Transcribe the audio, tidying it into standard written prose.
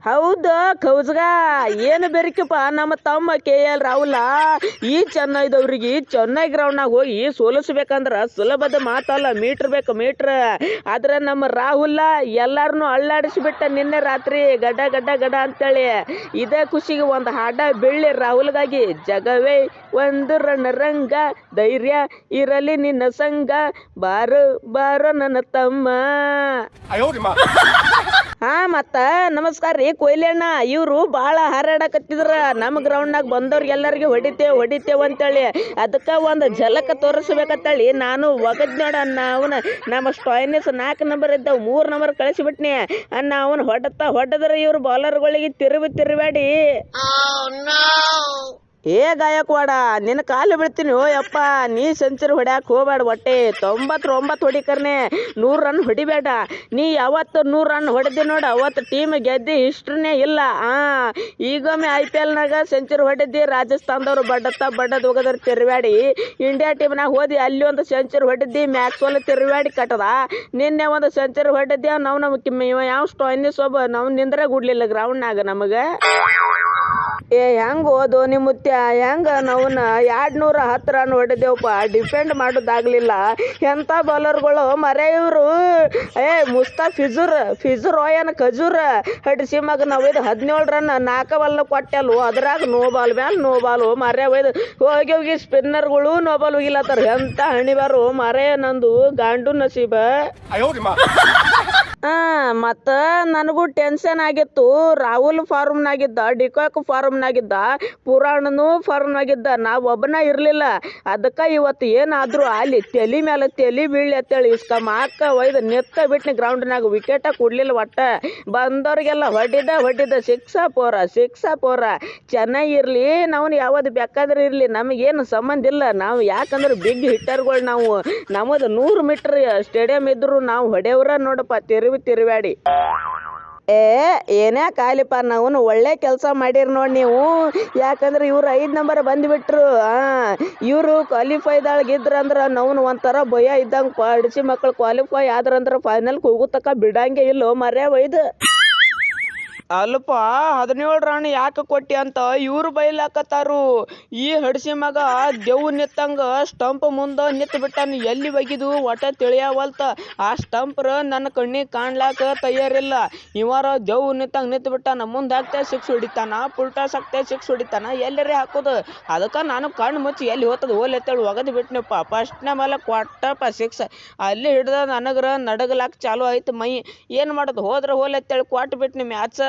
ಹೌದ ಕೌಜ್ಗ ಏನು ಬೆರಿಕಪ್ಪ ನಮ್ಮ ತಮ್ಮ KL ರಾಹುಲ ಈ ಚೆನ್ನೈದವ್ರಿಗೆ ಚೆನ್ನೈ ಗ್ರೌಂಡ್ನಾಗ ಹೋಗಿ ಸೋಲಿಸ್ಬೇಕಂದ್ರ ಸುಲಭದ ಮಾತಲ್ಲ. ಮೀಟ್ರ್ ಬೇಕು ಮೀಟ್ರ್. ಆದ್ರೆ ನಮ್ಮ ರಾಹುಲ ಎಲ್ಲಾರನು ಅಳ್ಳಾಡಿಸ್ಬಿಟ್ಟ ನಿನ್ನೆ ರಾತ್ರಿ ಗಡ್ಡ ಗಡ್ಡ ಗಡ ಅಂತೇಳಿ. ಇದೇ ಖುಷಿಗೆ ಒಂದು ಹಾಡ ಬೆಳ್ಳಿ ರಾಹುಲ್ಗಾಗಿ. ಜಗವೇ ಒಂದು ರಣರಂಗ, ಧೈರ್ಯ ಇರಲಿ ನಿನ್ನ ಸಂಗ, ಬಾರು ಬಾರೋ ನನ್ನ ತಮ್ಮ. ಹಾ ಮತ್ತ ನಮಸ್ಕಾರ ರೀ ಕೊಹ್ಲಿ ಅಣ್ಣ. ಇವರು ಭಾಳ ಹಾರಾಡಕತ್ತಿದ್ರ ನಮ್ಮ ಗ್ರೌಂಡ್ನಾಗ ಬಂದವ್ರಿಗೆಲ್ಲರಿಗೆ ಹೊಡಿತೇವೆ ಅಂತೇಳಿ. ಅದಕ್ಕೆ ಒಂದು ಝಲಕ ತೋರಿಸ್ಬೇಕಂತೇಳಿ ನಾನು ಒಗದ್ ನೋಡ ಅವನ ನಮ್ಮ ಸ್ಟಾಯ್ನೆಸ್ 4 ನಂಬರ್ ಇದ್ದಾವ 3 ನಂಬರ್ ಕಳಿಸಿಬಿಟ್ನಿ ಅನ್ನ. ಅವನು ಹೊಡೆದ್ರೆ ಇವ್ರು ಬಾಲರ್ಗಳಿಗೆ ತಿರುವಾಡಿ ಏ ಗಾಯಕ್ವಾಡ ನಿನ್ನ ಕಾಲು ಬೀಳ್ತೀನಿ. ಓ ಯಪ್ಪ, ನೀ ಸೆಂಚುರಿ ಹೊಡ್ಯಾಕ ಹೋಗ್ಬೇಡ. ಒಟ್ಟೆ 99 ಹೊಡಿಕರ್ನೆ 100 ರನ್ ಹೊಡಿಬೇಡ. ನೀ ಯಾವತ್ತು 100 ರನ್ ಹೊಡೆದಿ ನೋಡ ಅವತ್ತು ಟೀಮ್ ಗೆದ್ದಿ ಹಿಸ್ಟ್ರಿನೇ ಇಲ್ಲ. ಈಗೊಮ್ಮೆ IPLನಾಗ ಸೆಂಚುರಿ ಹೊಡೆದಿ, ರಾಜಸ್ಥಾನದವ್ರು ಬಡ್ಡದ್ ಹೋಗೋದ್ರ ತಿರುವಾಡಿ ಇಂಡಿಯಾ ಟೀಮ್ನಾಗ ಹೋದಿ, ಅಲ್ಲಿ ಒಂದು ಸೆಂಚುರಿ ಹೊಡೆದಿ, ಮ್ಯಾಕ್ಸ್ವೆಲ್ ತಿರುವಾಡಿ ಕಟ್ಟದ. ನಿನ್ನೆ ಒಂದು ಸೆಂಚುರಿ ಹೊಡೆದಿ. ನಾವು ಯಾವ ಸ್ಟಾಯ್ನಿಸ್ ಒಬ್ಬ ನಾವು ನಿಂದ್ರೆ ಗುಡ್ಲಿಲ್ಲ ಗ್ರೌಂಡ್ನಾಗ ನಮಗೆ. ಹೆಂಗ ಧೋನಿ ಮುತ್ಯ ಹೆಂಗ ನಾವನ್ನ 210 ರನ್ ಹೊಡೆದೇವಪ್ಪ. ಡಿಫೆಂಡ್ ಮಾಡೋದಾಗ್ಲಿಲ್ಲ. ಎಂಥ ಬೌಲರ್ಗಳು ಮರೆ ಇವರು. ಫಿಜೂರ್ ಓಯನ್ ಖಜೂರ್ ಹಡಿಸಿ ಮಗ ನಾವು 17 ರನ್ 4 ಬಾಲ್ನ ಕೊಟ್ಟೆಲ್ವು. ಅದ್ರಾಗ ನೋ ಬಾಲ್ ಮ್ಯಾಲ ನೋ ಬಾಲ್ ಮರೆ ಹೋಗಿ ಸ್ಪಿನ್ನರ್ಗಳು ನೋ ಬಾಲ್ ಹೋಗಿಲ್ಲತ್ತಾರ. ಎಂತ ಹಣಿಬಾರು ಮರೆ ನಂದು ಗಾಂಡು ನಸೀಬ. ಮತ್ತ ನನಗೂ ಟೆನ್ಷನ್ ಆಗಿತ್ತು. ರಾಹುಲ್ ಫಾರ್ಮ್ನಾಗಿದ್ದ, ಡಿಕಾಕ್ ಫಾರ್ಮ್ನಾಗಿದ್ದ, ಪುರಾಣನು ಫಾರ್ಮ್ನಾಗಿದ್ದ. ನಾವು ಒಬ್ಬನ ಇರಲಿಲ್ಲ. ಅದಕ್ಕೆ ಇವತ್ತು ಏನಾದರೂ ಅಲ್ಲಿ ತಲೆ ಮೇಲೆ ತಲೆ ಬೀಳಿ ಅಂತೇಳಿ ಮಾಕ ಒಯ್ದು ನೆತ್ತ ಬಿಟ್ನಿ ಗ್ರೌಂಡ್ನಾಗ. ವಿಕೆಟ ಕೊಡ್ಲಿಲ್ಲ ಒಟ್ಟ. ಬಂದವ್ರಿಗೆಲ್ಲ ಹೊಡಿದ ಸಿಕ್ಸ ಪೋರ. ಚೆನ್ನಾಗಿ ಇರಲಿ, ನಾವು ಯಾವುದು ಬೇಕಾದ್ರೆ ಇರಲಿ, ನಮಗೇನು ಸಂಬಂಧ ಇಲ್ಲ. ನಾವು ಯಾಕಂದ್ರೆ ಬಿಗ್ ಹಿಟ್ಟರ್ಗಳು ನಾವು. ನಮ್ಮದು 100 ಮೀಟರ್ ಸ್ಟೇಡಿಯಂ ಇದ್ರು ನಾವು ಹೊಡೆಯವ್ರ ನೋಡಪ್ಪ ತಿರುವಾಡಿ. ಏನೇ ಕಾಲಿಪ್ಪ, ನಾವು ಒಳ್ಳೆ ಕೆಲಸ ಮಾಡಿರಿ ನೋಡಿ ನೀವು. ಯಾಕಂದ್ರೆ ಇವ್ರು 5 ನಂಬರ್ ಬಂದುಬಿಟ್ರು. ಇವರು ಕ್ವಾಲಿಫೈದಾಳಗಿದ್ರಂದ್ರೆ ನಾವು ಒಂಥರ ಭಯ ಇದ್ದಂಗೆ. ಪಡಿಸಿ ಮಕ್ಕಳು ಕ್ವಾಲಿಫೈ ಆದ್ರಂದ್ರೆ ಫೈನಲ್ಗೆ ಹೋಗುತ್ತಕ್ಕ ಬಿಡಂಗೆ ಇಲ್ಲೋ ಮರ್ಯ ಒಯ್ದು. ಅಲ್ಪ 17 ರನ್ ಯಾಕೆ ಕೊಟ್ಟಿ ಅಂತ ಇವ್ರು ಬೈಲಾಕತ್ತಾರು. ಈ ಹಡ್ಸಿ ಮಗ ದೇವ್ ನಿತ್ತಂಗ ಸ್ಟಂಪ್ ಮುಂದೆ ನಿಂತು ಬಿಟ್ಟಾನ. ಎಲ್ಲಿ ಒಗಿದು ಒಟ್ಟ ತಿಳಿಯವಲ್ತ. ಆ ಸ್ಟಂಪ್ರ ನನ್ನ ಕಣ್ಣಿಗೆ ಕಾಣ್ಲಾಕ ತಯಾರಿಲ್ಲ. ಇವರ ದೇವ್ ನಿತ್ತಂಗ ನಿಂತು ಬಿಟ್ಟಾನ. ಮುಂದೆ ಹಾಕ್ತೆ 6 ಹೊಡಿತಾನ, ಪುಲ್ಟಾಸ್ ಹಾಕ್ತೆ 6 ಹೊಡಿತಾನ. ಎಲ್ಲರೇ ಹಾಕೋದು. ಅದಕ್ಕೆ ನಾನು ಕಣ್ಣು ಮುಚ್ಚಿ ಎಲ್ಲಿ ಹೋಗ್ತದೆ ಹೋಲೆತ್ತೇಳಿ ಒಗದು ಬಿಟ್ನಪ್ಪ. ಫಸ್ಟ್ನೇ ಮೇಲೆ ಕೊಟ್ಟಪ್ಪ 6. ಅಲ್ಲಿ ಹಿಡ್ದ ನನಗ್ರ ನಡಗಲಾಕ ಚಾಲು ಆಯ್ತು ಮೈ. ಏನು ಮಾಡೋದು, ಹೋದ್ರೆ ಹೋಲೆತ್ತೇಳಿ ಕೊಟ್ಟು ಬಿಟ್ನಿ ಮ್ಯಾಚ್.